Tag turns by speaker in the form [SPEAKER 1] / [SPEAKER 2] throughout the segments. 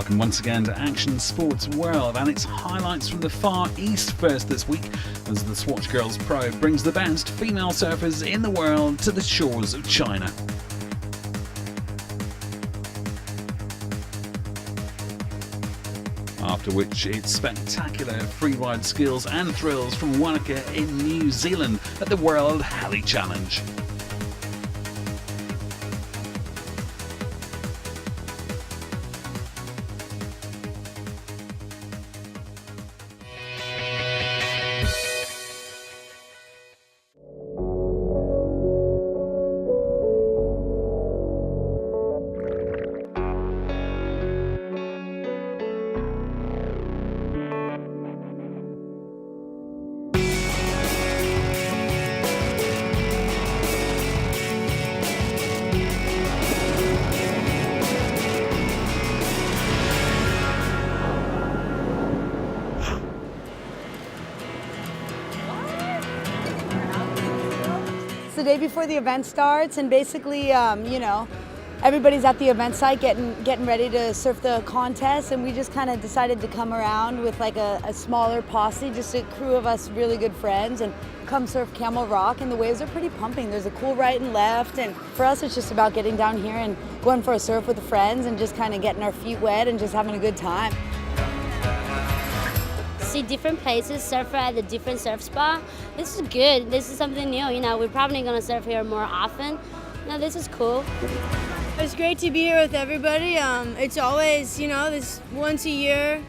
[SPEAKER 1] Welcome once again to Action Sports World and its highlights from the Far East first this week as the Swatch Girls Pro brings the best female surfers in the world to the shores of China. After which it's spectacular freeride skills and thrills from Wanaka in New Zealand at the World Heli Challenge.
[SPEAKER 2] It's the day before the event starts, and basically, everybody's at the event site getting ready to surf the contest, and we just kind of decided to come around with like a smaller posse, just a crew of us really good friends, and come surf Camel Rock, and the waves are pretty pumping. There's a cool right and left, and for us it's just about getting down here and going for a surf with the friends and just kind of getting our feet wet and just having a good time.
[SPEAKER 3] See different places, surf at a different surf spot. This is good. This is something new. We're probably gonna surf here more often. This is cool.
[SPEAKER 4] It's great to be here with everybody. It's always, this once a year,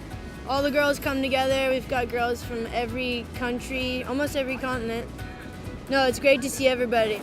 [SPEAKER 4] all the girls come together. We've got girls from every country, almost every continent. No, it's great to see everybody.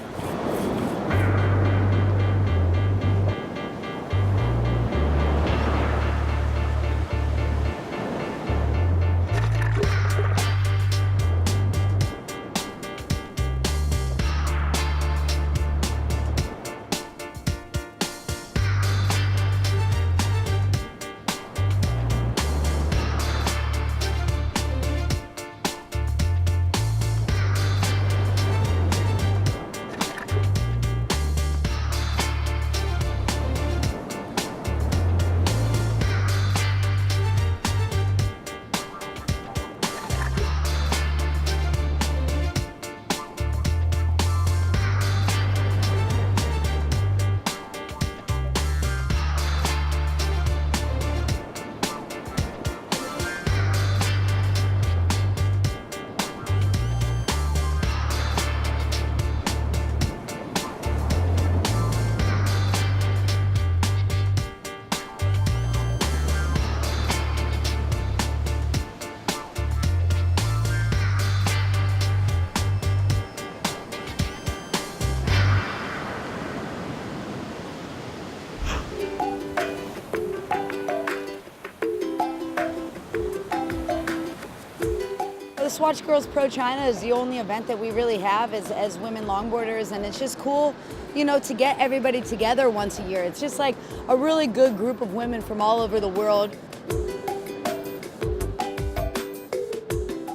[SPEAKER 2] The Swatch Girls Pro China is the only event that we really have as women longboarders, and it's just cool, to get everybody together once a year. It's just like a really good group of women from all over the world.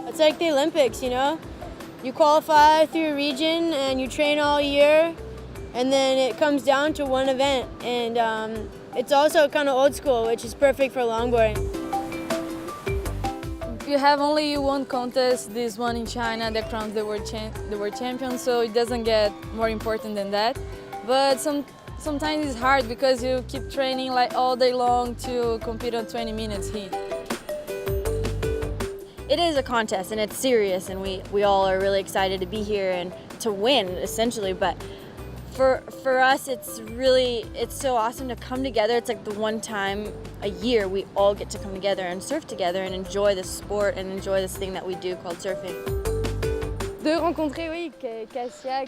[SPEAKER 4] It's like the Olympics, You qualify through a region and you train all year, and then it comes down to one event. And it's also kind of old school, which is perfect for longboarding.
[SPEAKER 5] You have only one contest, this one in China, that crowns the world champion, so it doesn't get more important than that. But sometimes it's hard because you keep training like all day long to compete on 20 minutes heat.
[SPEAKER 6] It is a contest and it's serious, and we all are really excited to be here and to win, essentially. But for us, it's so awesome to come together. It's like the one time a year we all get to come together and surf together and enjoy this sport and enjoy this thing that we do called surfing.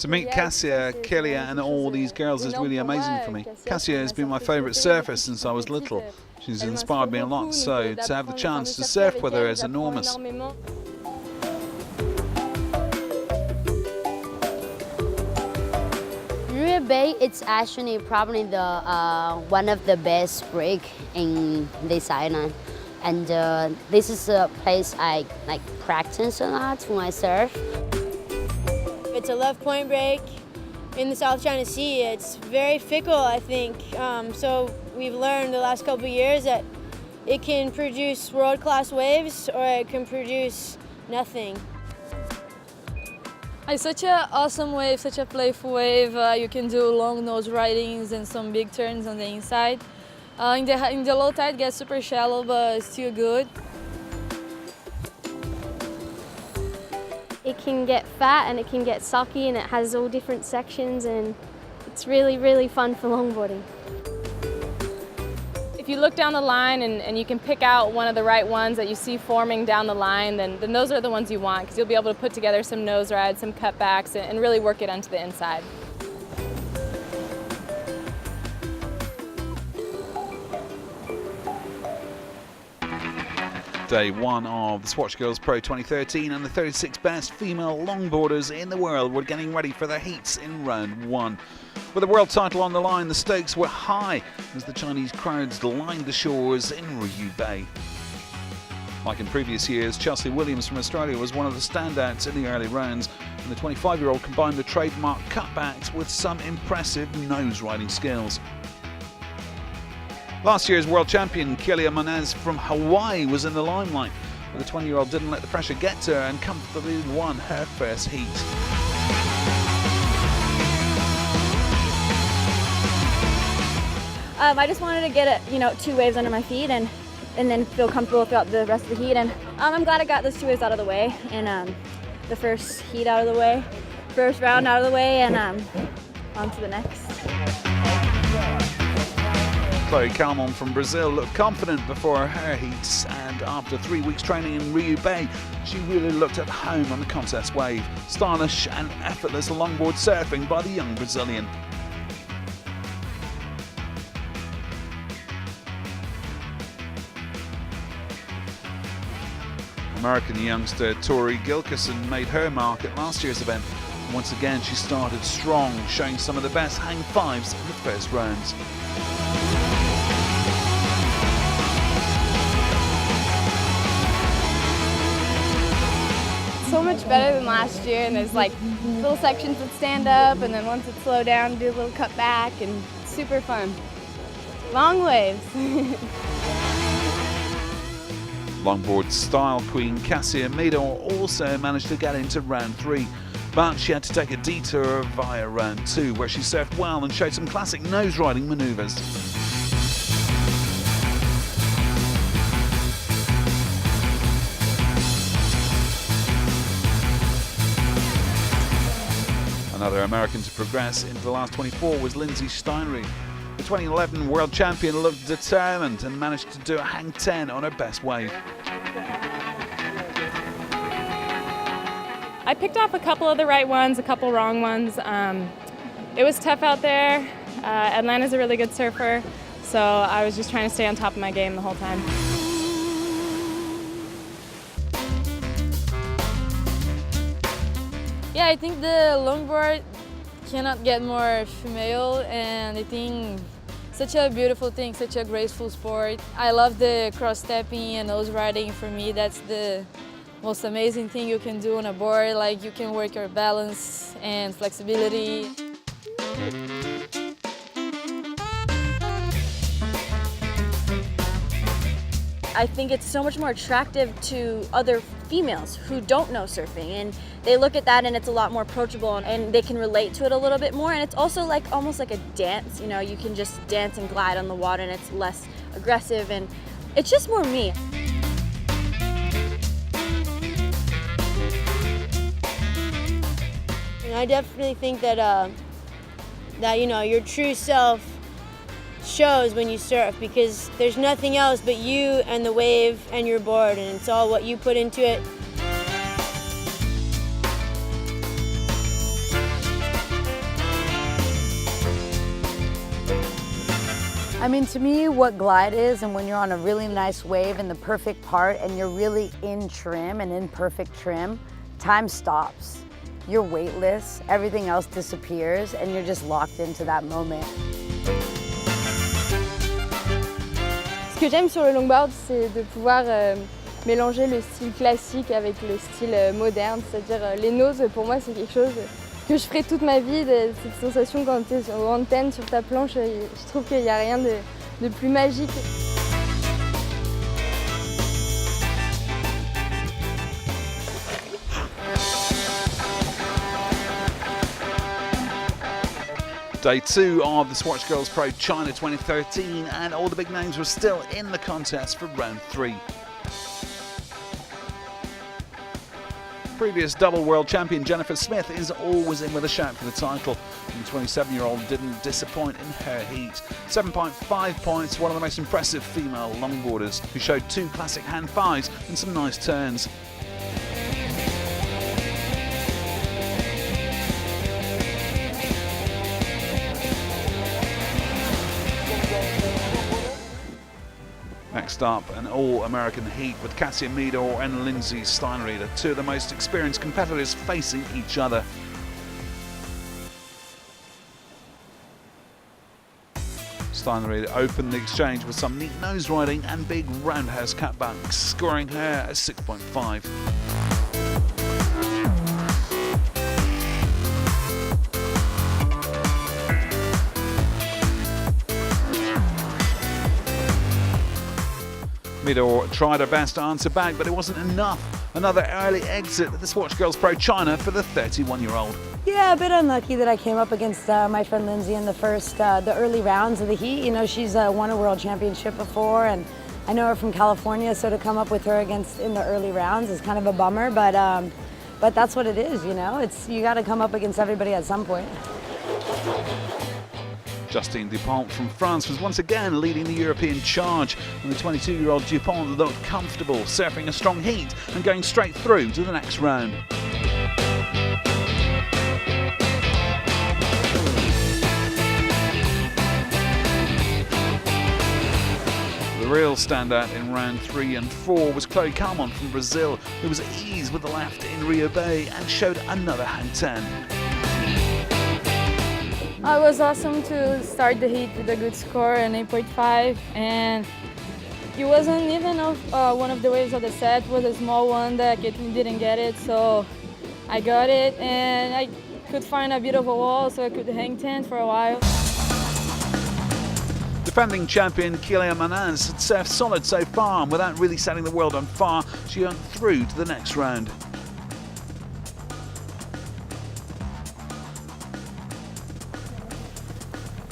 [SPEAKER 1] To meet Cassia, Kelia and all these girls is really amazing for me. Cassia has been my favourite surfer since I was little. She's inspired me a lot, so to have the chance to surf with her is enormous.
[SPEAKER 3] Bay, it's actually probably the one of the best break in this island, and this is a place I practice a lot when I surf.
[SPEAKER 4] It's a left point break in the South China Sea. It's very fickle, I think. So we've learned the last couple of years that It can produce world-class waves or it can produce nothing.
[SPEAKER 5] It's such an awesome wave, such a playful wave. You can do long nose ridings and some big turns on the inside. In the low tide, it gets super shallow, but it's still good.
[SPEAKER 7] It can get fat and it can get sucky, and it has all different sections, and it's really, really fun for longboarding.
[SPEAKER 8] If you look down the line and you can pick out one of the right ones that you see forming down the line, then those are the ones you want, because you'll be able to put together some nose rides, some cutbacks, and really work it onto the inside.
[SPEAKER 1] Day one of the Swatch Girls Pro 2013, and the 36 best female longboarders in the world were getting ready for their heats in round one. With the world title on the line, the stakes were high as the Chinese crowds lined the shores in Ryu Bay. Like in previous years, Chelsea Williams from Australia was one of the standouts in the early rounds, and the 25-year-old combined the trademark cutbacks with some impressive nose riding skills. Last year's world champion Kelia Monez from Hawaii was in the limelight, but the 20-year-old didn't let the pressure get to her and comfortably won her first heat.
[SPEAKER 6] I just wanted to get two waves under my feet and then feel comfortable throughout the rest of the heat. And I'm glad I got those 2 waves out of the way, and the first heat out of the way, first round out of the way, and on to the next.
[SPEAKER 1] Chloe Calmon from Brazil looked confident before her heats, and after 3 weeks training in Ryu Bay, she really looked at home on the contest wave. Stylish and effortless longboard surfing by the young Brazilian. American youngster Tori Gilkison made her mark at last year's event. Once again, she started strong, showing some of the best hang fives in the first rounds.
[SPEAKER 9] So much better than last year, and there's like little sections that stand up, and then once it slow down, do a little cut back, and it's super fun. Long waves.
[SPEAKER 1] Longboard style queen Cassia Meador also managed to get into round 3, but she had to take a detour via round 2, where she surfed well and showed some classic nose riding manoeuvres. Another American to progress into the last 24 was Lindsay Steinry. The 2011 world champion looked determined and managed to do a hang 10 on her best wave.
[SPEAKER 8] I picked off a couple of the right ones, a couple wrong ones. It was tough out there. Atlanta's a really good surfer, so I was just trying to stay on top of my game the whole time.
[SPEAKER 5] Yeah, I think the longboard cannot get more female, and I think such a beautiful thing, such a graceful sport. I love the cross-stepping and nose riding. For me, that's the most amazing thing you can do on a board. Like, you can work your balance and flexibility.
[SPEAKER 6] I think it's so much more attractive to other females who don't know surfing, and they look at that and it's a lot more approachable, and they can relate to it a little bit more. And it's also like almost like a dance, you know, you can just dance and glide on the water, and it's less aggressive, and it's just more me.
[SPEAKER 4] And I definitely think that you know, your true self shows when you surf, because there's nothing else but you and the wave and your board, and it's all what you put into it.
[SPEAKER 2] I mean, to me, what glide is, and when you're on a really nice wave in the perfect part and you're really in trim and in perfect trim, time stops. You're weightless, everything else disappears, and you're just locked into that moment.
[SPEAKER 9] Ce que j'aime sur le longboard, c'est de pouvoir mélanger le style classique avec le style moderne. C'est-à-dire les noses, pour moi, c'est quelque chose que je ferai toute ma vie. Cette sensation quand tu es en antenne sur ta planche, je trouve qu'il n'y a rien de plus magique.
[SPEAKER 1] Day 2 of the Swatch Girls Pro China 2013, and all the big names were still in the contest for round 3. Previous double world champion Jennifer Smith is always in with a shout for the title, and the 27-year-old didn't disappoint in her heat. 7.5 points, one of the most impressive female longboarders, who showed 2 classic hand fives and some nice turns. Next up, an all-American heat with Kasia Meador and Lindsay Steinrieder, 2 of the most experienced competitors facing each other. Steinrieder opened the exchange with some neat nose riding and big roundhouse cutbacks, scoring her a 6.5. Meador tried her best to answer back, but it wasn't enough. Another early exit at the Swatch Girls Pro China for the 31-year-old.
[SPEAKER 2] Yeah, a bit unlucky that I came up against my friend Lindsay in the early rounds of the heat. You know, she's won a world championship before, and I know her from California, so to come up with her in the early rounds is kind of a bummer, but that's what it is, you know. You got to come up against everybody at some point.
[SPEAKER 1] Justine Dupont from France was once again leading the European charge, and the 22-year-old Dupont looked comfortable, surfing a strong heat and going straight through to the next round. The real standout in round 3 and 4 was Chloe Calmon from Brazil, who was at ease with the left in Rio Bay and showed another hang 10.
[SPEAKER 5] It was awesome to start the heat with a good score, an 8.5, and it wasn't even one of the waves of the set. It was a small one that Caitlin didn't get it, so I got it, and I could find a bit of a wall so I could hang 10 for a while.
[SPEAKER 1] Defending champion Kelia Manaz had surfed solid so far, and without really setting the world on fire, she went through to the next round.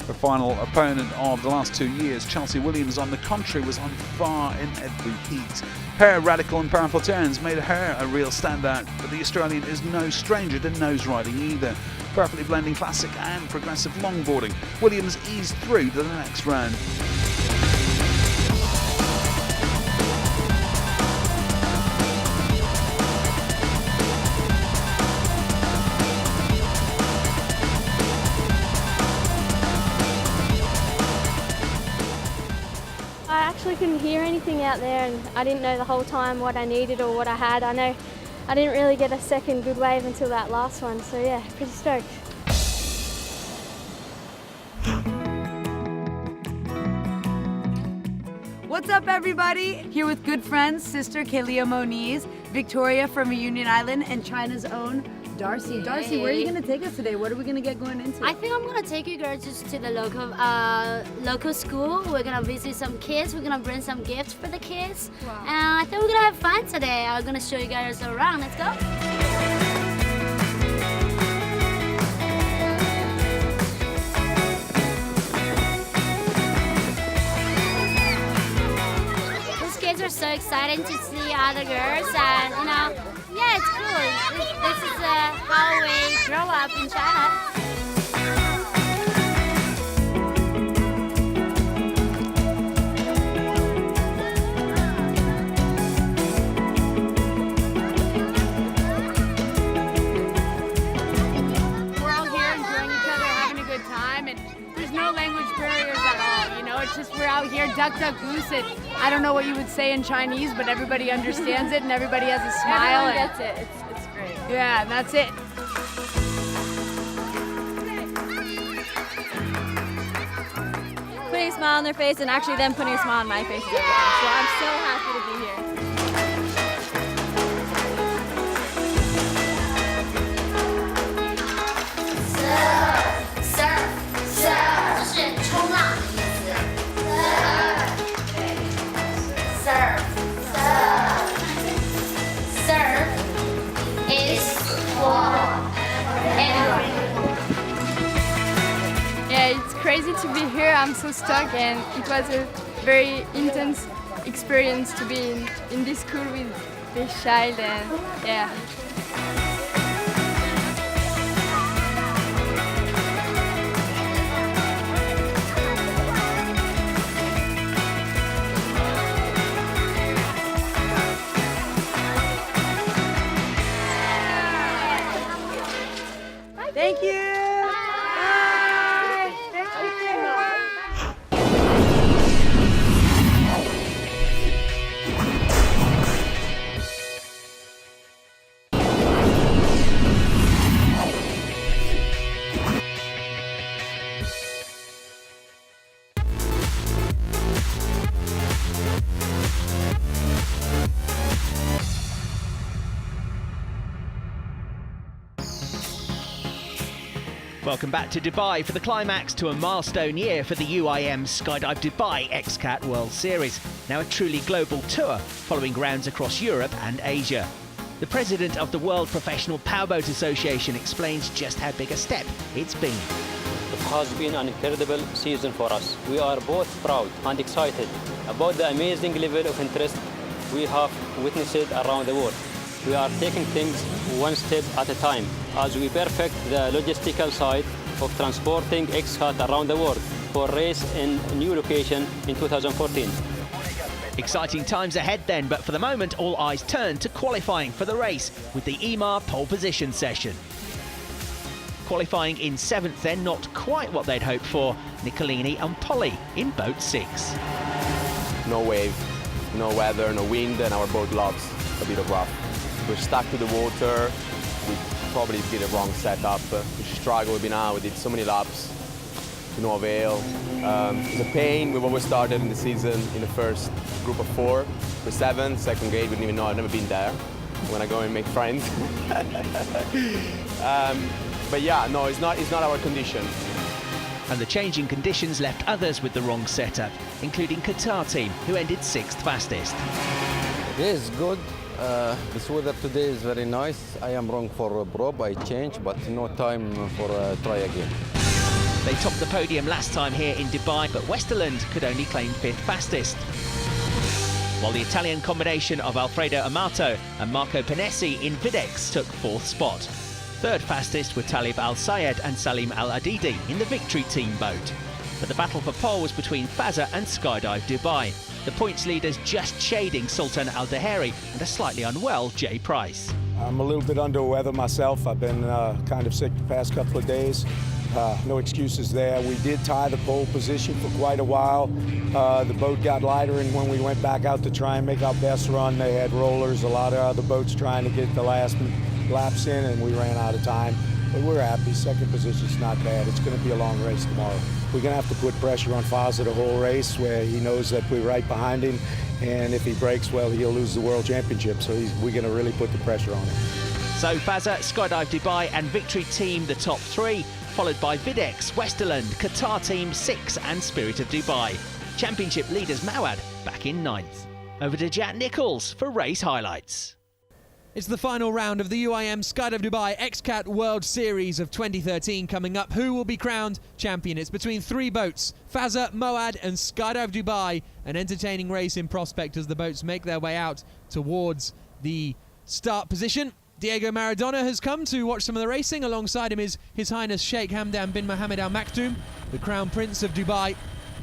[SPEAKER 1] The final opponent of the last 2 years, Chelsea Williams, on the contrary, was on fire in every heat. Her radical and powerful turns made her a real standout, but the Australian is no stranger to nose riding either. Perfectly blending classic and progressive longboarding, Williams eased through to the next round.
[SPEAKER 7] I actually couldn't hear anything out there, and I didn't know the whole time what I needed or what I had. I know I didn't really get a second good wave until that last one, so yeah, pretty stoked.
[SPEAKER 2] What's up, everybody? Here with good friends, sister Kelia Moniz, Victoria from Reunion Island, and China's own Darcy. Darcy, where are you going to take us today? What are we going to get going into?
[SPEAKER 3] I think I'm going to take you girls just to the local school. We're going to visit some kids. We're going to bring some gifts for the kids. Wow. And I think we're going to have fun today. I'm going to show you guys around. Let's go. These kids are so excited to see other girls, and you know, yeah, it's cool. This is how we grow up in China.
[SPEAKER 10] We're all here enjoying each other, having a good time, and there's no language barriers at all, you know? It's just we're out here, duck, duck, goose, and I don't know what you would say in Chinese, but everybody understands it and everybody has a smile.
[SPEAKER 6] Everyone gets it. It's great.
[SPEAKER 10] Yeah, and that's it.
[SPEAKER 6] Putting a smile on their face and actually them putting a smile on my face is everything. So I'm so happy to be here.
[SPEAKER 9] Yeah, it's crazy to be here. I'm so stuck, and it was a very intense experience to be in this school with this child, and yeah.
[SPEAKER 2] Thank you. Bye. Thank you.
[SPEAKER 11] Welcome back to Dubai for the climax to a milestone year for the UIM Skydive Dubai XCAT World Series. Now a truly global tour following rounds across Europe and Asia. The president of the World Professional Powerboat Association explains just how big a step it's been.
[SPEAKER 12] It has been an incredible season for us. We are both proud and excited about the amazing level of interest we have witnessed around the world. We are taking things one step at a time as we perfect the logistical side of transporting XCAT around the world for race in a new location in 2014.
[SPEAKER 11] Exciting times ahead then, but for the moment all eyes turn to qualifying for the race with the EMAR pole position session. Qualifying in 7th then, not quite what they'd hoped for. Nicolini and Polly in boat 6.
[SPEAKER 13] No wave, no weather, no wind, and our boat loves a bit of rough. We're stuck to the water. We probably did a wrong setup. We struggled now. We did so many laps to no avail. It's a pain. We've always started in the season in the first group of 4. We're 7th, second gate. We didn't even know. I've never been there. When I go and make friends. But yeah, no, it's not our condition.
[SPEAKER 11] And the changing conditions left others with the wrong setup, including Qatar team, who ended 6th fastest.
[SPEAKER 14] It is good. This weather today is very nice. I am wrong for a probe, I changed, but no time for try again.
[SPEAKER 11] They topped the podium last time here in Dubai, but Westerland could only claim 5th fastest. While the Italian combination of Alfredo Amato and Marco Panesi in Videx took 4th spot. 3rd fastest were Talib Al-Sayed and Salim Al-Adidi in the Victory team boat. But the battle for pole was between Fazza and Skydive Dubai. The points leaders just shading Sultan Al-Daheri and a slightly unwell Jay Price.
[SPEAKER 15] I'm a little bit under the weather myself. I've been kind of sick the past couple of days. No excuses there. We did tie the pole position for quite a while. The boat got lighter, and when we went back out to try and make our best run, they had rollers, a lot of other boats trying to get the last laps in, and we ran out of time. But we're happy. 2nd position's not bad. It's going to be a long race tomorrow. We're going to have to put pressure on Fazza the whole race, where he knows that we're right behind him, and if he breaks, well, he'll lose the World Championship. So we're going to really put the pressure on him.
[SPEAKER 11] So Fazza, Skydive Dubai and Victory team the top 3, followed by Videx, Westerland, Qatar team 6 and Spirit of Dubai. Championship leaders Mawad back in 9th. Over to Jack Nichols for race highlights.
[SPEAKER 16] It's the final round of the UIM Skydive Dubai XCAT World Series of 2013 coming up. Who will be crowned champion? It's between 3 boats, Fazza, Moad and Skydive Dubai. An entertaining race in prospect as the boats make their way out towards the start position. Diego Maradona has come to watch some of the racing. Alongside him is His Highness Sheikh Hamdan bin Mohammed Al Maktoum, the Crown Prince of Dubai.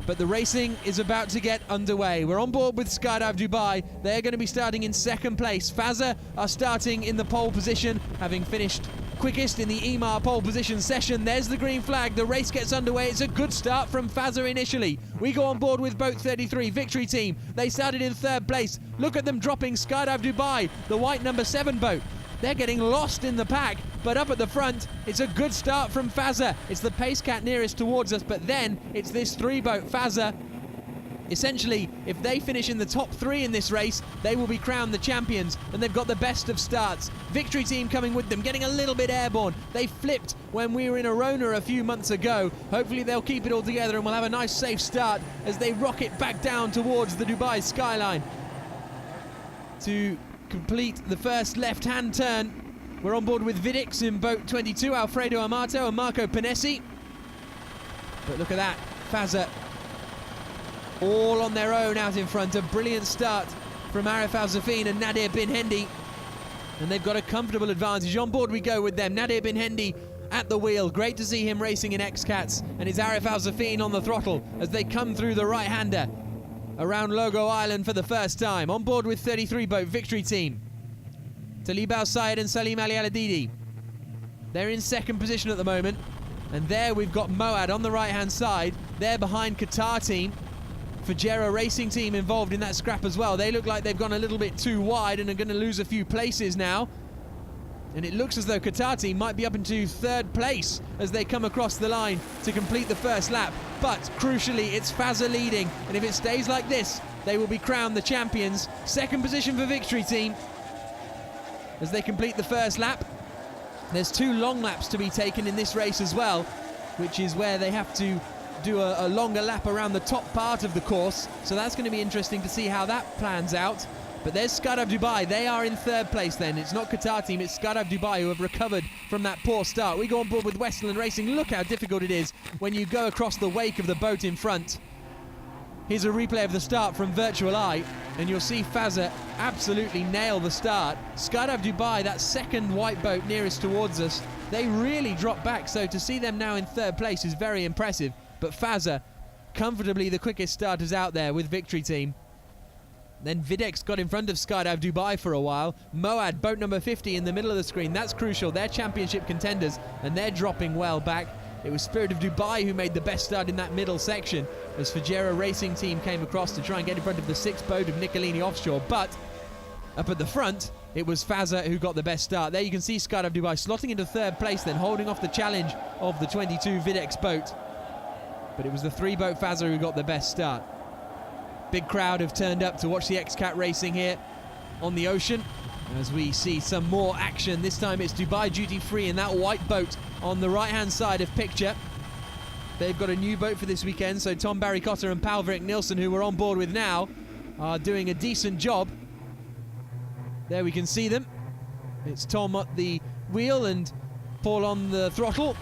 [SPEAKER 16] But the racing is about to get underway. We're on board with Skydive Dubai. They're going to be starting in 2nd place. Fazza are starting in the pole position, having finished quickest in the EMAR pole position session. There's the green flag. The race gets underway. It's a good start from Fazza initially. We go on board with boat 33, Victory team. They started in 3rd place. Look at them dropping Skydive Dubai, the white number 7 boat. They're getting lost in the pack, but up at the front, it's a good start from Fazza. It's the pace cat nearest towards us, but then it's this 3-boat Fazza. Essentially, if they finish in the top 3 in this race, they will be crowned the champions, and they've got the best of starts. Victory team coming with them, getting a little bit airborne. They flipped when we were in Arona a few months ago. Hopefully they'll keep it all together and we'll have a nice safe start as they rocket back down towards the Dubai skyline. To complete the first left-hand turn, we're on board with Videx in boat 22, Alfredo Amato and Marco Panesi. But look at that, Fazza all on their own out in front. A brilliant start from Arif Al-Zafin and Nadir Bin Hendi. And they've got a comfortable advantage. On board we go with them. Nadir Bin Hendi at the wheel. Great to see him racing in X-Cats. And it's Arif Al-Zafin on the throttle as they come through the right-hander around Logo Island for the first time. On board with 33 boat Victory Team. Talib Al-Sayed and Salim Ali Al-Adidi. They're in second position at the moment. And there we've got Moad on the right-hand side. They're behind Qatar Team. Fajera Racing Team involved in that scrap as well. They look like they've gone a little bit too wide and are going to lose a few places now. And it looks as though Qatar Team might be up into third place as they come across the line to complete the first lap. But crucially, it's Fazza leading. And if it stays like this, they will be crowned the champions. Second position for Victory Team as they complete the first lap. There's 2 long laps to be taken in this race as well, which is where they have to do a longer lap around the top part of the course. So that's going to be interesting to see how that plans out. But there's Skydive Dubai. They are in third place then. It's not Qatar Team, it's Skydive Dubai who have recovered from that poor start. We go on board with Westerland Racing. Look how difficult it is when you go across the wake of the boat in front. Here's a replay of the start from Virtual Eye, and you'll see Fazza absolutely nail the start. Skydive Dubai, that second white boat nearest towards us, they really dropped back, so to see them now in third place is very impressive. But Fazza, comfortably the quickest starters out there with Victory Team. Then Videx got in front of Skydive Dubai for a while. Moad, boat number 50 in the middle of the screen. That's crucial. They're championship contenders, and they're dropping well back. It was Spirit of Dubai who made the best start in that middle section as Fajera Racing Team came across to try and get in front of the 6th boat of Nicolini Offshore. But up at the front, it was Fazza who got the best start. There you can see Skydive Dubai slotting into third place, then holding off the challenge of the 22 Videx boat. But it was the 3-boat Fazza who got the best start. Big crowd have turned up to watch the X-Cat racing here on the ocean as we see some more action. This time it's Dubai Duty Free in that white boat on the right-hand side of picture. They've got a new boat for this weekend, so Tom Barry Cotter and Palverick Nilsson, who we're on board with now, are doing a decent job. There we can see them. It's Tom at the wheel and Paul on the throttle.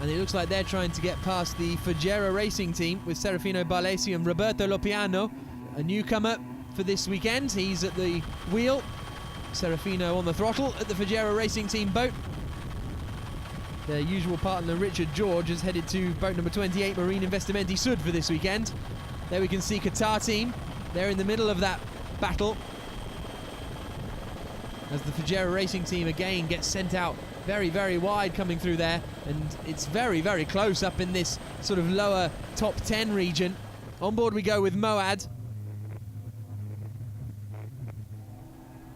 [SPEAKER 16] And it looks like they're trying to get past the Fajera Racing Team with Serafino Barlesi and Roberto Lopiano, a newcomer for this weekend. He's at the wheel, Serafino on the throttle at the Fajera Racing Team boat. Their usual partner Richard George has headed to boat number 28 Marine Investimenti Sud for this weekend. There we can see Qatar Team. They're in the middle of that battle as the Fajera Racing Team again gets sent out very, very wide coming through there, and it's very, very close up in this sort of lower top 10 region. On board we go with Moad.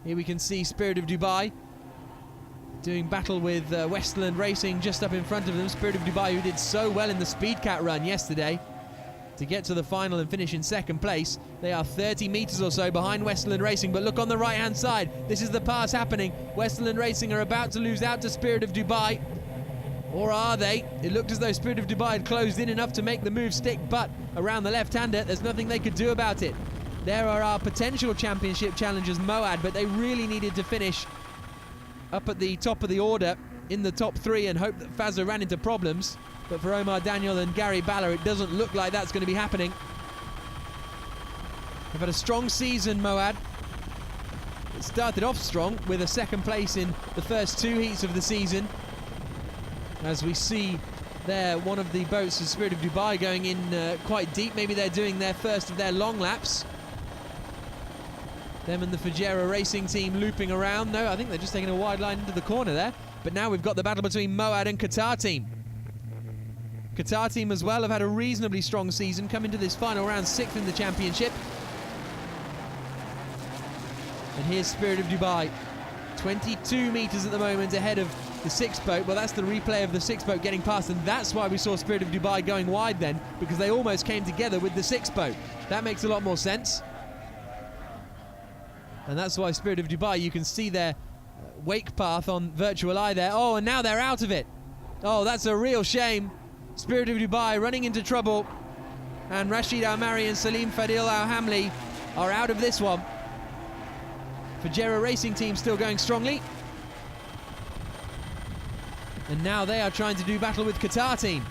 [SPEAKER 16] Here we can see Spirit of Dubai doing battle with Westerland Racing just up in front of them. Spirit of Dubai, who did so well in the Speed Cat run yesterday to get to the final and finish in second place. They are 30 metres or so behind Westerland Racing, but look on the right-hand side. This is the pass happening. Westerland Racing are about to lose out to Spirit of Dubai. Or are they? It looked as though Spirit of Dubai had closed in enough to make the move stick, but around the left-hander, there's nothing they could do about it. There are our potential championship challengers, Moad, but they really needed to finish up at the top of the order in the top 3 and hope that Fazza ran into problems. But for Omar Daniel and Gary Balla, it doesn't look like that's going to be happening. They've had a strong season, Moad. It started off strong with a second place in the first 2 heats of the season. As we see there, one of the boats, the Spirit of Dubai, going in quite deep. Maybe they're doing their first of their long laps. Them and the Fajera Racing Team looping around. No, I think they're just taking a wide line into the corner there. But now we've got the battle between Moad and Qatar Team. Qatar Team as well have had a reasonably strong season, coming to this final round 6th in the championship. And here's Spirit of Dubai, 22 metres at the moment ahead of the 6th boat. Well, that's the replay of the 6th boat getting past, and that's why we saw Spirit of Dubai going wide then, because they almost came together with the 6th boat. That makes a lot more sense. And that's why Spirit of Dubai, you can see their wake path on Virtual Eye there. Oh, and now they're out of it. Oh, that's a real shame. Spirit of Dubai running into trouble, and Rashid Al-Mari and Salim Fadil Al-Hamli are out of this one. Fajera Racing Team still going strongly, and now they are trying to do battle with Qatar Team.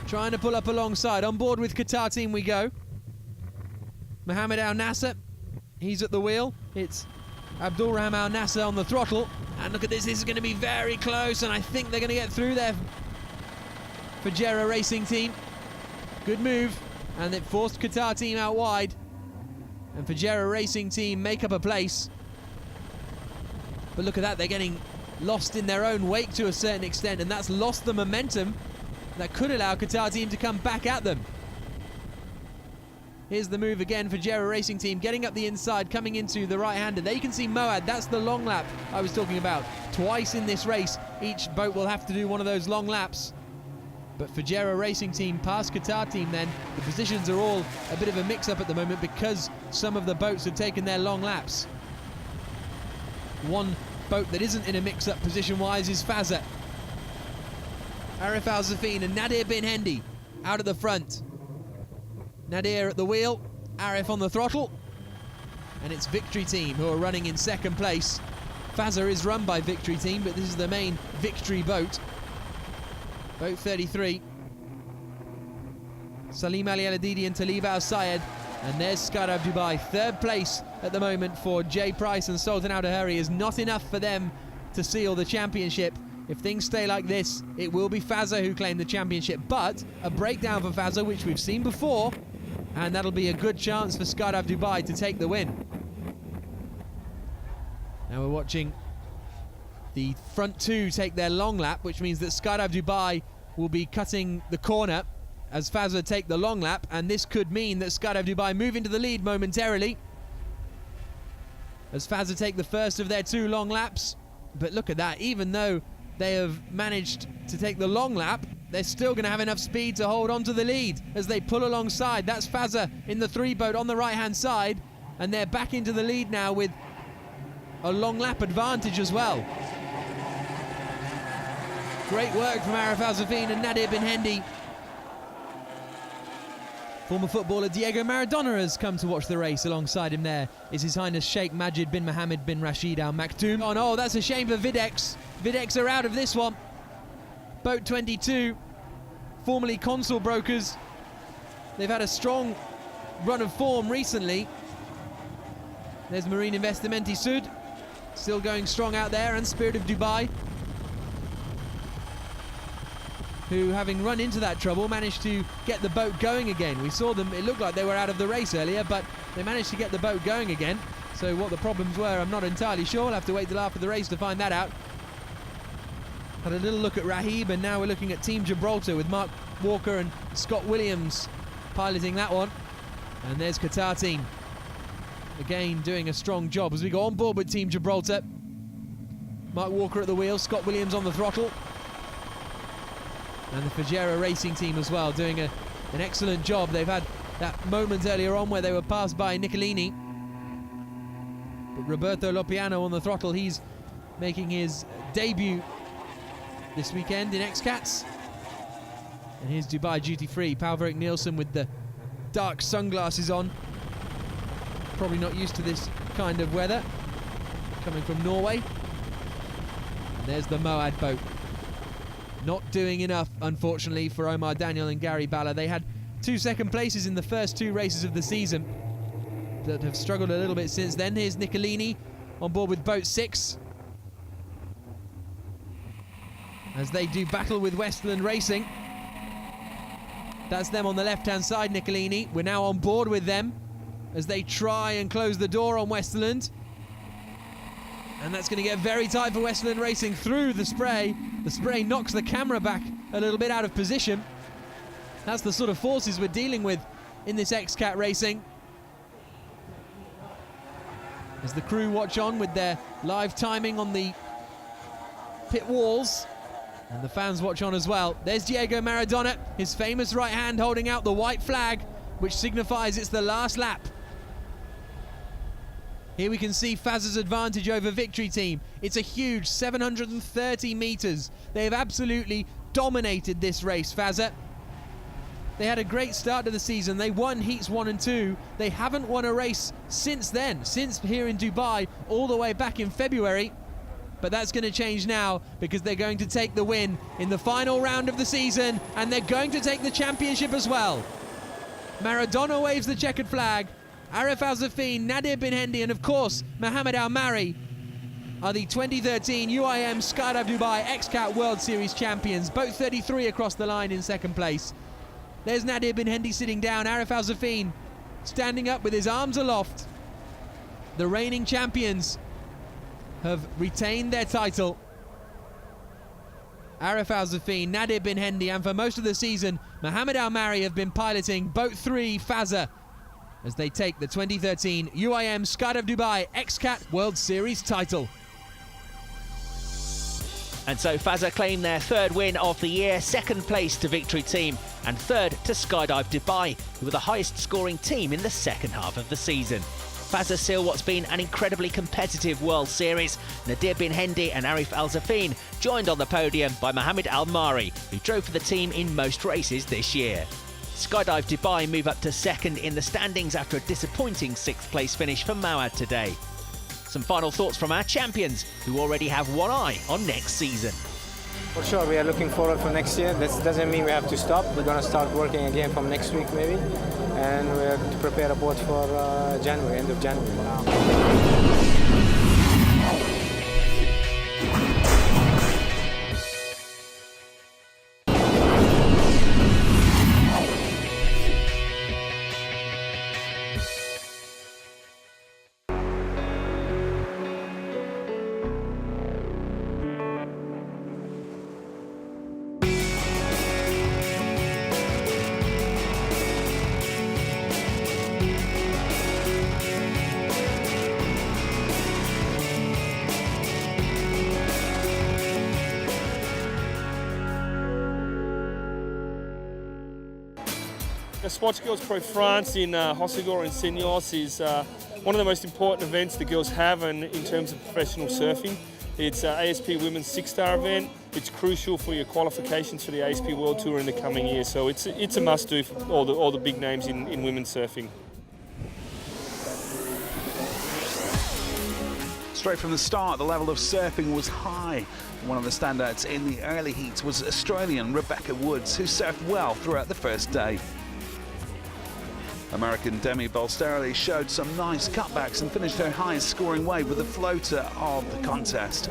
[SPEAKER 16] trying to pull up alongside. On board with Qatar team we go. Mohamed Al Nasser, he's at the wheel. It's Abdul Rahman Al Nasser on the throttle. And look at this is going to be very close, and I think they're going to get through there. Fajera Racing Team, good move, and it forced Qatar team out wide. And Fajera Racing Team make up a place. But look at that, they're getting lost in their own wake to a certain extent, and that's lost the momentum that could allow Qatar team to come back at them. Here's the move again for Fajera Racing Team, getting up the inside, coming into the right-hander. There you can see Moad, that's the long lap I was talking about. Twice in this race, each boat will have to do one of those long laps. But Fajera Racing Team past Qatar team then, the positions are all a bit of a mix-up at the moment because some of the boats have taken their long laps. One boat that isn't in a mix-up position-wise is Faza. Arif Al-Zafin and Nadir Bin Hendi out at the front. Nadir at the wheel, Arif on the throttle, and it's Victory Team who are running in second place. Faza is run by Victory Team, but this is the main Victory boat. Boat 33. Salim Ali Al-Adidi and Talib Al-Sayed. And there's Skydive Dubai. Third place at the moment for Jay Price and Sultan Al-Dahari is not enough for them to seal the championship. If things stay like this, it will be Faza who claim the championship. But a breakdown for Faza, which we've seen before, and that'll be a good chance for Skydive Dubai to take the win. Now we're watching the front two take their long lap, which means that Skydive Dubai will be cutting the corner as Faza take the long lap, and this could mean that Skydive Dubai move into the lead momentarily as Faza take the first of their two long laps. But look at that, even though they have managed to take the long lap, they're still going to have enough speed to hold on to the lead as they pull alongside. That's Faza in the three boat on the right hand side, and they're back into the lead now with a long lap advantage as well. Great work from Arif Al-Zafin and Nadir Bin Hendi. Former footballer Diego Maradona has come to watch the race. Alongside him there is His Highness Sheikh Majid bin Mohammed bin Rashid Al Maktoum. Oh no, that's a shame for Videx. Videx are out of this one. Boat 22, formerly Consul Brokers. They've had a strong run of form recently. There's Marine Investimenti Sud, still going strong out there, and Spirit of Dubai, who, having run into that trouble, managed to get the boat going again. We saw them, it looked like they were out of the race earlier, but they managed to get the boat going again. So what the problems were, I'm not entirely sure. We'll have to wait till after the race to find that out. Had a little look at Rahib, and now we're looking at Team Gibraltar with Mark Walker and Scott Williams piloting that one. And there's Qatar team, again doing a strong job as we go on board with Team Gibraltar. Mark Walker at the wheel, Scott Williams on the throttle. And the Fajera Racing Team as well, doing an excellent job. They've had that moment earlier on where they were passed by Nicolini. But Roberto Lopiano on the throttle, he's making his debut this weekend in X-Cats. And here's Dubai Duty Free, Paul-Erik Nielsen with the dark sunglasses on. Probably not used to this kind of weather, coming from Norway. And there's the Moad boat. Not doing enough, unfortunately, for Omar Daniel and Gary Balla. They had 2 second places in the first 2 races of the season, but have struggled a little bit since then. Here's Nicolini on board with boat 6, as they do battle with Westerland Racing. That's them on the left-hand side, Nicolini. We're now on board with them as they try and close the door on Westerland. And that's going to get very tight for Westerland Racing through the spray. The spray knocks the camera back a little bit out of position. That's the sort of forces we're dealing with in this X-Cat racing. As the crew watch on with their live timing on the pit walls, and the fans watch on as well. There's Diego Maradona, his famous right hand holding out the white flag, which signifies it's the last lap. Here we can see Faza's advantage over Victory Team. It's a huge 730 metres. They have absolutely dominated this race, Faza. They had a great start to the season. They won heats 1 and 2. They haven't won a race since then, since here in Dubai, all the way back in February. but that's going to change now because they're going to take the win in the final round of the season, and they're going to take the championship as well. Maradona waves the checkered flag. Arif Al-Zafin, Nadir Bin Hendi, and of course Mohamed Al-Mari are the 2013 UIM Skydive Dubai XCAT World Series champions, boat 33 across the line in second place. There's Nadir Bin Hendi sitting down, Arif Al-Zafin standing up with his arms aloft. The reigning champions have retained their title. Arif Al-Zafin, Nadir Bin Hendi, and for most of the season, Mohamed Al-Mari have been piloting Boat 3 Fazza as they take the 2013 UIM Skydive Dubai XCAT World Series title.
[SPEAKER 11] And so Fazza claim their third win of the year, second place to Victory Team, and third to Skydive Dubai, who were the highest scoring team in the second half of the season. Fazza seal what's been an incredibly competitive World Series. Nadir Bin Hendi and Arif Al-Zafin joined on the podium by Mohamed Al-Mari, who drove for the team in most races this year. Skydive Dubai move up to second in the standings after a disappointing 6th place finish for Mawad today. Some final thoughts from our champions, who already have one eye on next season.
[SPEAKER 17] For sure, we are looking forward for next year. That doesn't mean we have to stop. We're going to start working again from next week maybe, and we have to prepare a boat for January, end of January.
[SPEAKER 18] The Sports Girls Pro France in Hossegor and Seniors is one of the most important events the girls have in terms of professional surfing. It's ASP Women's 6-star event. It's crucial for your qualifications for the ASP World Tour in the coming year, so it's a must-do for all the big names in women's surfing.
[SPEAKER 1] Straight from the start, the level of surfing was high. One of the standouts in the early heats was Australian Rebecca Woods, who surfed well throughout the first day. American Demi Balsterelli showed some nice cutbacks and finished her highest scoring wave with the floater of the contest.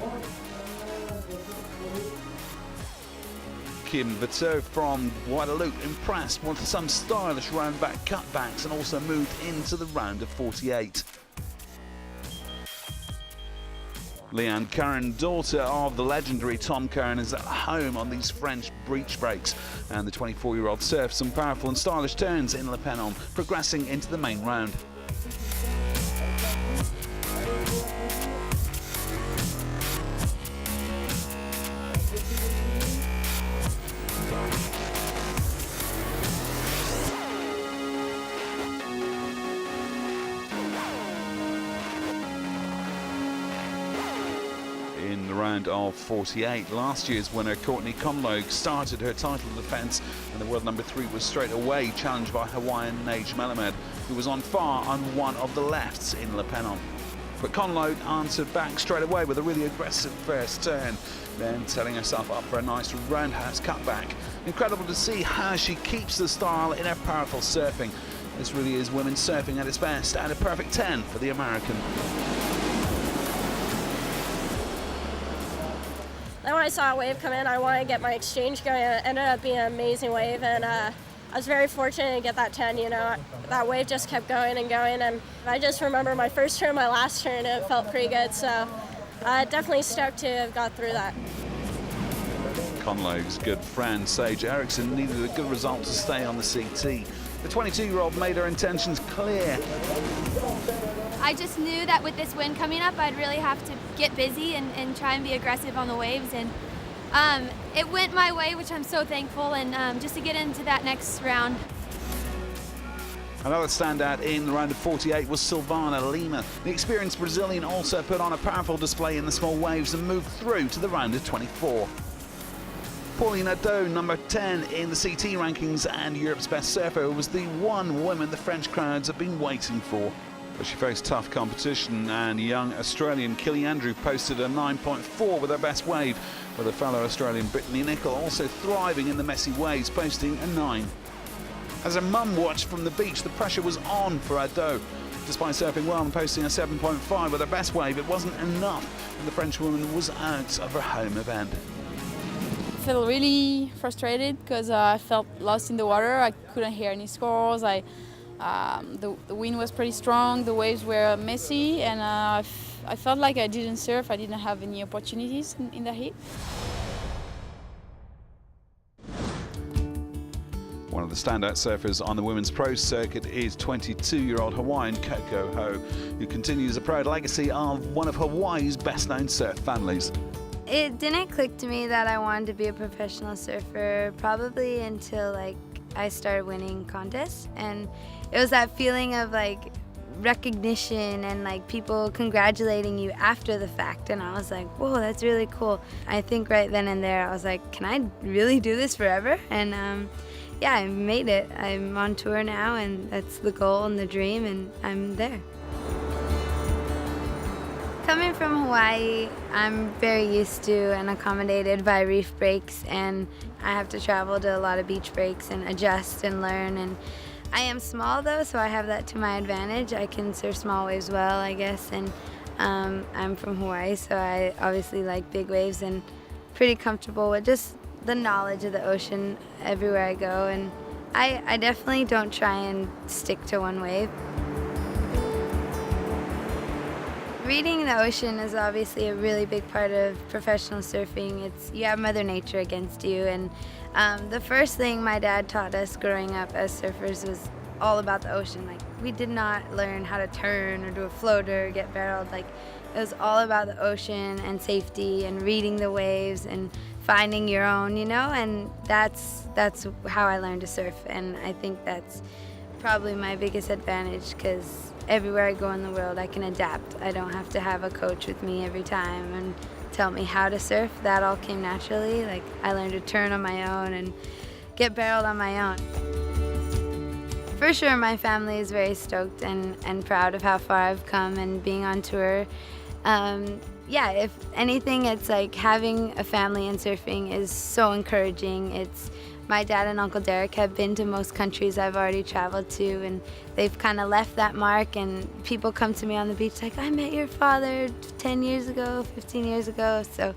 [SPEAKER 1] Kim Vitteau from Guadeloupe impressed with some stylish round back cutbacks and also moved into the round of 48. Leanne Curran, daughter of the legendary Tom Curran, is at home on these French beach breaks, and the 24-year-old surfed some powerful and stylish turns in Le Penon, progressing into the main round. In the round of 48, last year's winner Courtney Conlogue started her title defence, and the world number 3 was straight away challenged by Hawaiian Nage Melamed, who was on far on one of the lefts in Le Penon. But Conlogue answered back straight away with a really aggressive first turn, then setting herself up for a nice roundhouse cutback. Incredible to see how she keeps the style in her powerful surfing. This really is women's surfing at its best, and a perfect 10 for the American.
[SPEAKER 19] Then when I saw a wave come in, I wanted to get my exchange going. It ended up being an amazing wave, and I was very fortunate to get that 10, you know. That wave just kept going, and I just remember my first turn, my last turn, it felt pretty good, so definitely stoked to have got through that.
[SPEAKER 1] Conlogue's good friend Sage Eriksson needed a good result to stay on the CT. The 22-year-old made her intentions clear.
[SPEAKER 20] I just knew that with this wind coming up, I'd really have to get busy and try and be aggressive on the waves. And it went my way, which I'm so thankful, and just to get into that next round.
[SPEAKER 1] Another standout in the round of 48 was Silvana Lima. The experienced Brazilian also put on a powerful display in the small waves and moved through to the round of 24. Paulina Doe, number 10 in the CT rankings and Europe's best surfer, was the one woman the French crowds have been waiting for. But she faced tough competition, and young Australian Killy Andrew posted a 9.4 with her best wave, with a fellow Australian Brittany Nicol also thriving in the messy waves, posting a 9. As her mum watched from the beach, the pressure was on for Ado. Despite surfing well and posting a 7.5 with her best wave, it wasn't enough, and the Frenchwoman was out of her home event.
[SPEAKER 5] I felt really frustrated because I felt lost in the water. I couldn't hear any scores. The wind was pretty strong, the waves were messy, and I felt like I didn't surf. I didn't have any opportunities in the heat.
[SPEAKER 1] One of the standout surfers on the women's pro circuit is 22-year-old Hawaiian Coco Ho, who continues a proud legacy of one of Hawaii's best-known surf families.
[SPEAKER 21] It didn't click to me that I wanted to be a professional surfer probably until I started winning contests, and it was that feeling of recognition and people congratulating you after the fact, and I was like, whoa, that's really cool. I think right then and there I was like, can I really do this forever? And yeah, I made it. I'm on tour now, and that's the goal and the dream, and I'm there. Coming from Hawaii, I'm very used to and accommodated by reef breaks, and I have to travel to a lot of beach breaks and adjust and learn. And I am small though, so I have that to my advantage. I can surf small waves well, I guess, and I'm from Hawaii, so I obviously like big waves and pretty comfortable with just the knowledge of the ocean everywhere I go. And I definitely don't try and stick to one wave. Reading the ocean is obviously a really big part of professional surfing. You have Mother Nature against you, and the first thing my dad taught us growing up as surfers was all about the ocean. We did not learn how to turn or do a floater or get barreled. It was all about the ocean and safety and reading the waves and finding your own, and that's how I learned to surf. And I think that's probably my biggest advantage, because everywhere I go in the world I can adapt. I don't have to have a coach with me every time and tell me how to surf. That all came naturally. I learned to turn on my own and get barreled on my own. For sure, my family is very stoked and proud of how far I've come and being on tour. Yeah, if anything, it's having a family in surfing is so encouraging. My dad and Uncle Derek have been to most countries I've already traveled to, and they've kind of left that mark, and people come to me on the beach I met your father 10 years ago, 15 years ago. So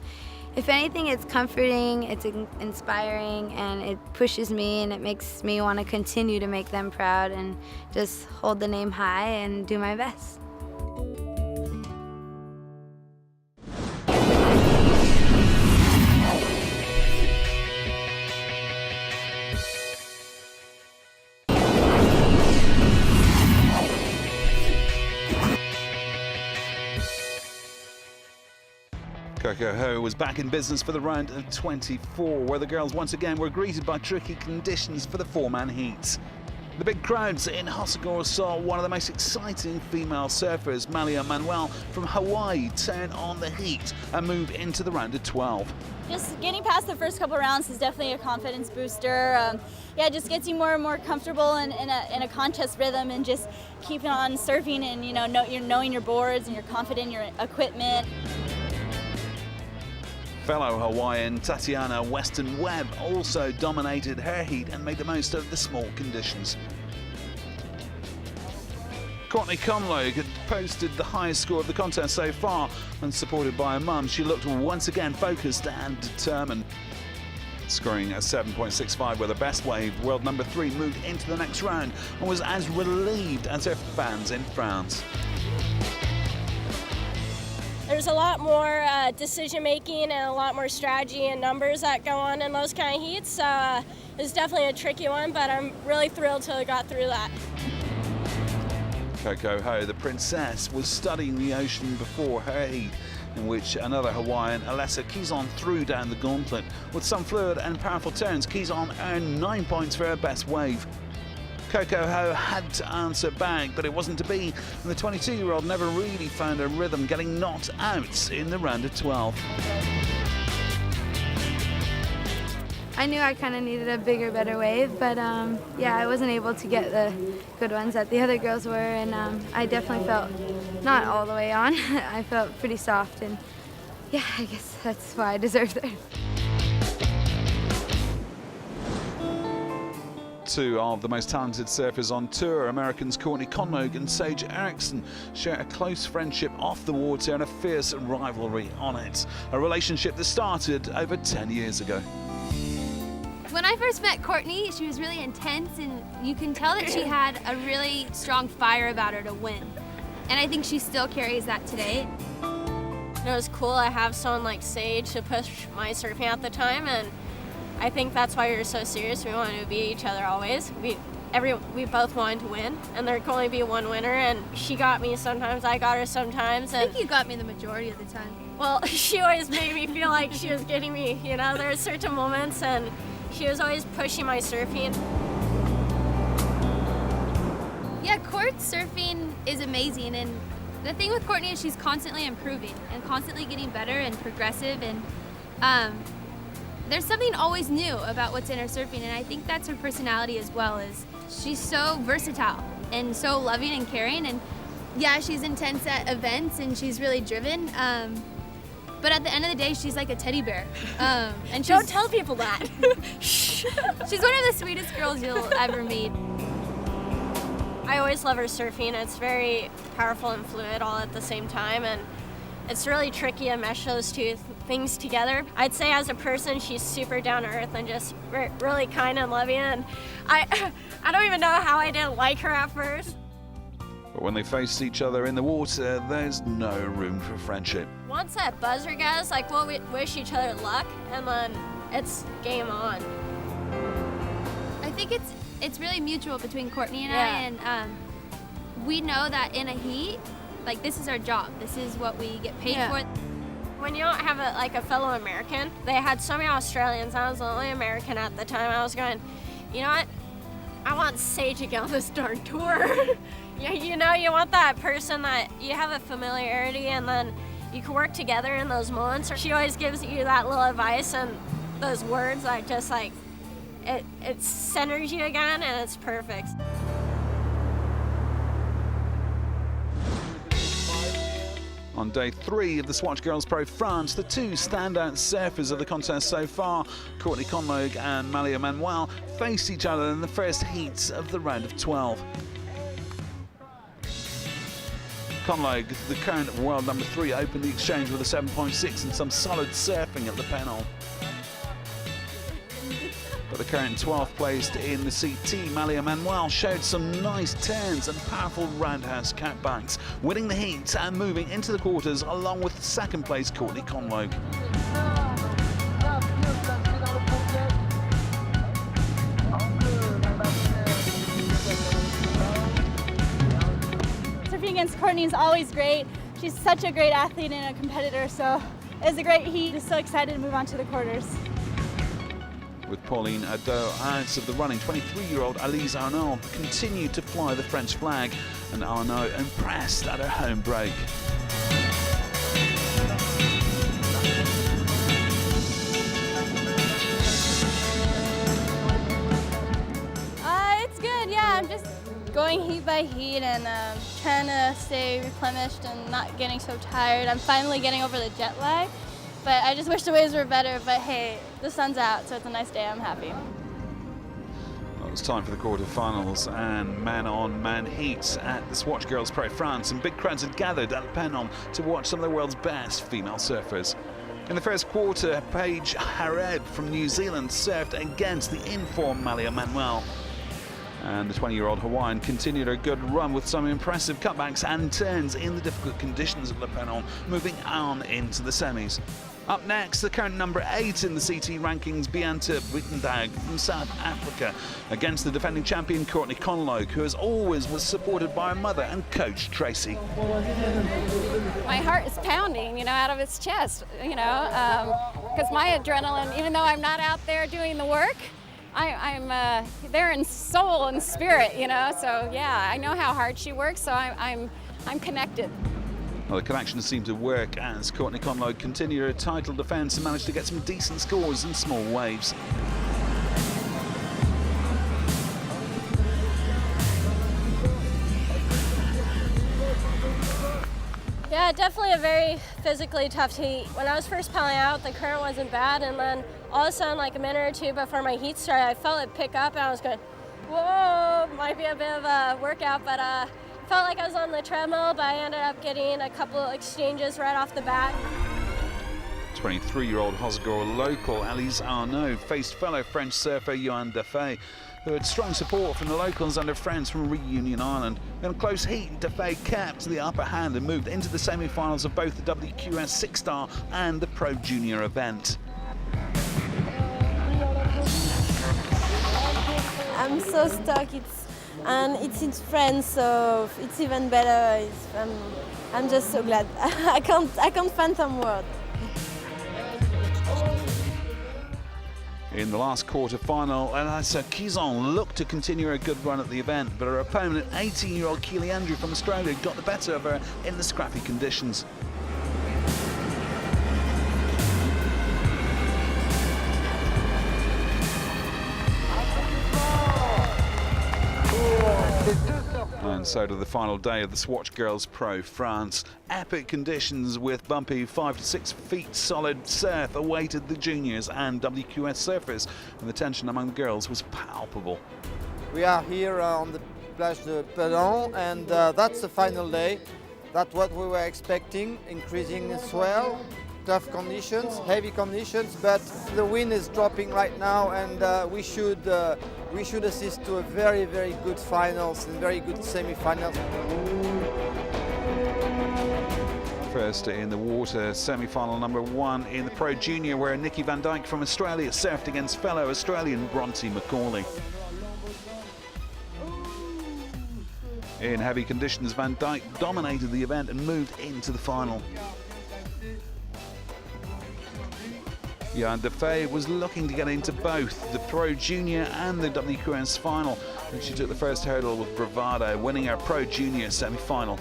[SPEAKER 21] if anything, it's comforting, it's inspiring, and it pushes me, and it makes me want to continue to make them proud and just hold the name high and do my best.
[SPEAKER 1] Coco Ho was back in business for the round of 24, where the girls once again were greeted by tricky conditions for the four-man heats. The big crowds in Hossegor saw one of the most exciting female surfers, Malia Manuel from Hawaii, turn on the heat and move into the round of 12.
[SPEAKER 22] Just getting past the first couple rounds is definitely a confidence booster. Yeah, it just gets you more and more comfortable in a contest rhythm, and just keeping on surfing, and you're knowing your boards and you're confident in your equipment.
[SPEAKER 1] Fellow Hawaiian Tatiana Weston Webb also dominated her heat and made the most of the small conditions. Courtney Conlogue had posted the highest score of the contest so far, and supported by her mum, she looked once again focused and determined. Scoring a 7.65 with her best wave, world number 3 moved into the next round and was as relieved as her fans in France.
[SPEAKER 19] There's a lot more decision making and a lot more strategy and numbers that go on in those kind of heats. It's definitely a tricky one, but I'm really thrilled to have got through that.
[SPEAKER 1] Coco Ho, the princess, was studying the ocean before her heat, in which another Hawaiian, Alessa Kizon, threw down the gauntlet. With some fluid and powerful turns, Kizon earned 9 points for her best wave. Coco Ho had to answer back, but it wasn't to be, and the 22-year-old never really found her rhythm, getting knocked out in the round of 12.
[SPEAKER 21] I knew I kind of needed a bigger, better wave, but yeah, I wasn't able to get the good ones that the other girls were, and I definitely felt not all the way on. I felt pretty soft, and yeah, I guess that's why I deserved it.
[SPEAKER 1] Two of the most talented surfers on tour, Americans Courtney Conlogue and Sage Eriksson, share a close friendship off the water and a fierce rivalry on it. A relationship that started over 10 years ago.
[SPEAKER 20] When I first met Courtney, she was really intense, and you can tell that she had a really strong fire about her to win. And I think she still carries that today.
[SPEAKER 19] It was cool to have someone like Sage to push my surfing at the time, and I think that's why we were so serious. We wanted to beat each other always. We both wanted to win, and there could only be one winner, and she got me sometimes, I got her sometimes.
[SPEAKER 20] I think you got me the majority of the time.
[SPEAKER 19] Well, she always made me feel like she was getting me, you know, there were certain moments, and she was always pushing my surfing.
[SPEAKER 20] Yeah, court surfing is amazing, and the thing with Courtney is she's constantly improving and constantly getting better and progressive, and there's something always new about what's in her surfing, and I think that's her personality as well. Is she's so versatile and so loving and caring, and yeah, she's intense at events and she's really driven, but at the end of the day, she's like a teddy bear. And
[SPEAKER 19] don't tell people that.
[SPEAKER 20] She's one of the sweetest girls you'll ever meet.
[SPEAKER 19] I always love her surfing. It's very powerful and fluid all at the same time, and it's really tricky to mesh those two things together. I'd say as a person, she's super down to earth and just really kind and loving, and I don't even know how I didn't like her at first.
[SPEAKER 1] But when they face each other in the water, there's no room for friendship.
[SPEAKER 19] Once that buzzer goes, like, we'll wish each other luck, and then it's game on.
[SPEAKER 20] I think it's really mutual between Courtney and I, and we know that in a heat, like, this is our job. This is what we get paid for.
[SPEAKER 19] When you don't have a fellow American, they had so many Australians. I was the only American at the time. I was going, you know what? I want Sage to get on this darn tour. You know, you want that person that you have a familiarity, and then you can work together in those moments. She always gives you that little advice and those words that just like, it centers you again, and it's perfect.
[SPEAKER 1] On day 3 of the Swatch Girls Pro France, the two standout surfers of the contest so far, Courtney Conlogue and Malia Manuel, faced each other in the first heats of the round of 12. Conlogue, the current world number 3, opened the exchange with a 7.6 and some solid surfing at the panel. But the current 12th placed in the CT, Malia Manuel, showed some nice turns and powerful roundhouse catbacks, winning the heats and moving into the quarters along with second place Courtney Conlogue.
[SPEAKER 22] Surfing against Courtney is always great. She's such a great athlete and a competitor, so it was a great heat. Just so excited to move on to the quarters.
[SPEAKER 1] With Pauline Adair out of the running, 23-year-old Elise Arnaud continued to fly the French flag, and Arnaud impressed at her home break.
[SPEAKER 4] It's good, yeah. I'm just going heat by heat and trying to stay replenished and not getting so tired. I'm finally getting over the jet lag. But I just wish the waves were better, but hey, the sun's out, so it's a nice day, I'm happy.
[SPEAKER 1] Well, it's time for the quarterfinals and man-on-man heats at the Swatch Girls Pro France, and big crowds had gathered at Pennon to watch some of the world's best female surfers. In the first quarter, Paige Harrod from New Zealand surfed against the in-form Malia Manuel. And the 20-year-old Hawaiian continued her good run with some impressive cutbacks and turns in the difficult conditions of Le Pennon, moving on into the semis. Up next, the current number 8 in the CT rankings, Bianta Wittendag from South Africa, against the defending champion Courtney Conlogue, who as always was supported by her mother and coach Tracy.
[SPEAKER 8] My heart is pounding, out of its chest, because my adrenaline, even though I'm not out there doing the work, I'm there in soul and spirit, so yeah, I know how hard she works, so I'm connected.
[SPEAKER 1] Well, the connection seemed to work as Courtney Conlogue continued her title defence and managed to get some decent scores in small waves.
[SPEAKER 19] Yeah, definitely a very physically tough heat. When I was first piling out, the current wasn't bad, and then all of a sudden, like a minute or two before my heat started, I felt it pick up, and I was going, whoa, might be a bit of a workout, but felt like I was on the treadmill, but I ended up getting a couple of exchanges right off the bat.
[SPEAKER 1] 23-year-old Hossegor local Alice Arnaud faced fellow French surfer Johan Defay, who had strong support from the locals and their friends from Reunion Island. In a close heat, Defay kept the upper hand and moved into the semi-finals of both the WQS 6-star and the Pro Junior event.
[SPEAKER 3] I'm so stuck. It's in France, so it's even better. I'm just so glad. I can't find some word.
[SPEAKER 1] In the last quarter-final, Elisa Kizon looked to continue her good run at the event, but her opponent, 18-year-old Keely Andrew from Australia, got the better of her in the scrappy conditions. And so to the final day of the Swatch Girls Pro France. Epic conditions with bumpy 5 to 6 feet solid surf awaited the juniors and WQS surfers, and the tension among the girls was palpable.
[SPEAKER 7] We are here on the Plage de Pédon, and that's the final day. That's what we were expecting, increasing swell, tough conditions, heavy conditions, but the wind is dropping right now, and we should assist to a very, very good finals and very good semi-finals.
[SPEAKER 1] First in the water, semi-final number 1 in the Pro Junior, where Nikki Van Dijk from Australia surfed against fellow Australian Bronte Macaulay. In heavy conditions, Van Dijk dominated the event and moved into the final. Johan Defay was looking to get into both the Pro Junior and the WQS final, and she took the first hurdle with bravado, winning her Pro Junior semi-final.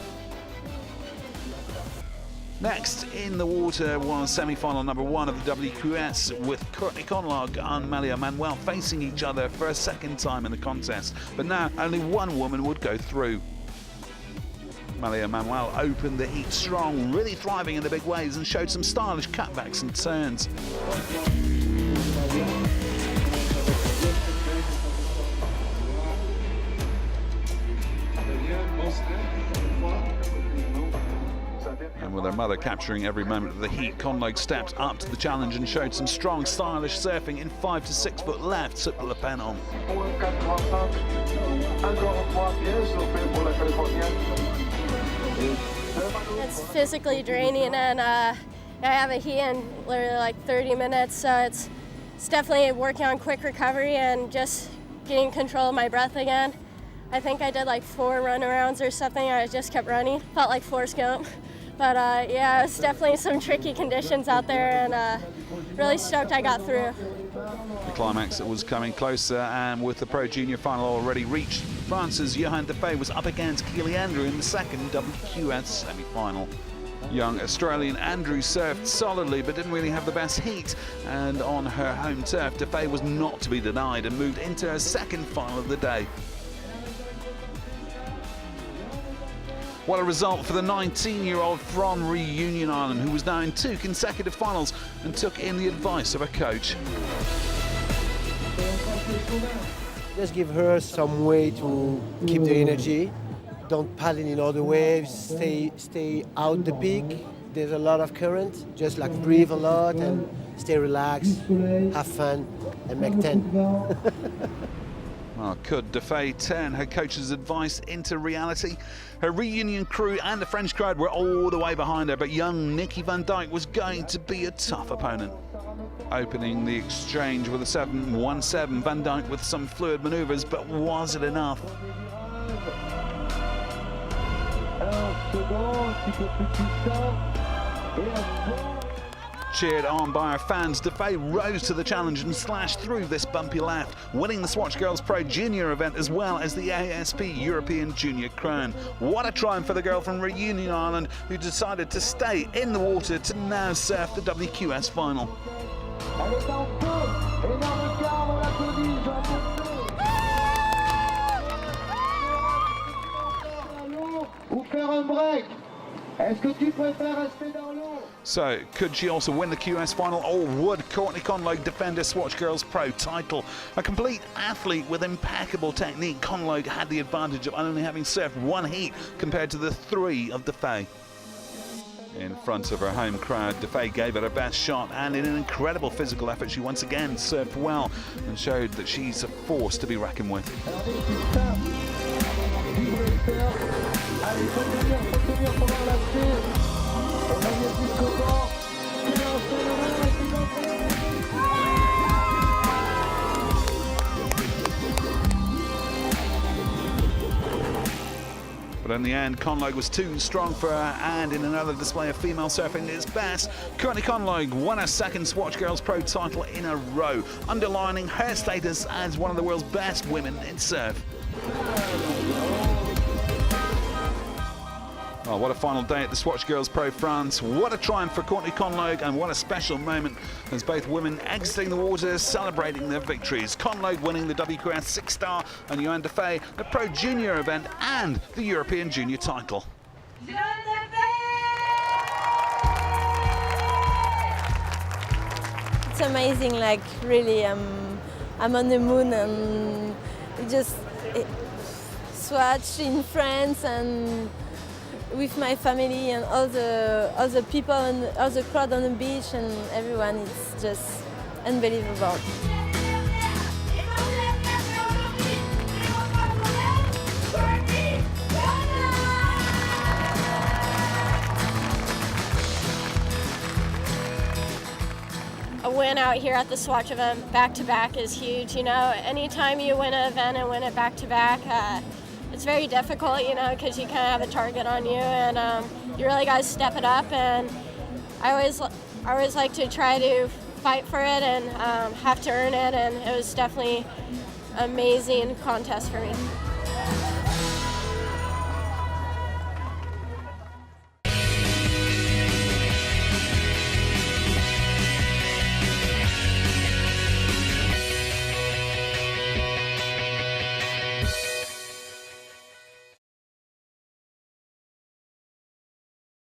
[SPEAKER 1] Next in the water was semi-final number 1 of the WQS, with Courtney Conlog and Malia Manuel facing each other for a second time in the contest, but now only one woman would go through. Malia Manuel opened the heat strong, really thriving in the big waves, and showed some stylish cutbacks and turns. And with her mother capturing every moment of the heat, Conlog stepped up to the challenge and showed some strong, stylish surfing in 5 to 6 foot left sur le Pénon.
[SPEAKER 19] It's physically draining, and I have a heat in literally like 30 minutes, so it's definitely working on quick recovery and just getting control of my breath again. I think I did like 4 runarounds or something. I just kept running, felt like Forrest Gump. But yeah, it's definitely some tricky conditions out there, and really stoked I got through.
[SPEAKER 1] The climax was coming closer, and with the Pro Junior final already reached, France's Johan Defay was up against Keely Andrew in the second WQS semi-final. Young Australian Andrew surfed solidly but didn't really have the best heat, and on her home turf, Defay was not to be denied and moved into her second final of the day. What a result for the 19-year-old from Reunion Island, who was now in 2 consecutive finals and took in the advice of her coach.
[SPEAKER 23] Just give her some way to keep the energy. Don't paddle in all the waves, stay out the peak. There's a lot of current. Just like breathe a lot and stay relaxed, have fun, and make 10.
[SPEAKER 1] Well, could Defay turn her coach's advice into reality? Her Reunion crew and the French crowd were all the way behind her, but young Nikki Van Dijk was going to be a tough opponent. Opening the exchange with a 7-1-7, Van Dijk with some fluid manoeuvres, but was it enough? Cheered on by our fans, Defay rose to the challenge and slashed through this bumpy left, winning the Swatch Girls Pro Junior event as well as the ASP European Junior Crown. What a triumph for the girl from Reunion Island, who decided to stay in the water to now surf the WQS final. So, could she also win the QS final, or would Courtney Conlogue defend her Swatch Girls Pro title? A complete athlete with impeccable technique, Conlogue had the advantage of only having surfed one heat compared to the 3 of Defay. In front of her home crowd, Defay gave it her best shot, and in an incredible physical effort, she once again surfed well and showed that she's a force to be reckoned with. But in the end, Conlogue was too strong for her, and in another display of female surfing at its best, Courtney Conlogue won her second Swatch Girls Pro title in a row, underlining her status as one of the world's best women in surf. Oh, what a final day at the Swatch Girls Pro France. What a triumph for Courtney Conlogue, and what a special moment as both women exiting the water celebrating their victories. Conlogue winning the WQS 6-star and Johanne Defay the Pro Junior event and the European Junior title.
[SPEAKER 3] It's amazing, like really, I'm on the moon, and we just swatch in France and with my family and all the people and all the crowd on the beach and everyone. It's just unbelievable.
[SPEAKER 19] A win out here at the Swatch event back-to-back is huge. You know, anytime you win an event and win it back-to-back, it's very difficult, you know, because you kind of have a target on you, and you really got to step it up. And I always like to try to fight for it and have to earn it, and it was definitely an amazing contest for me.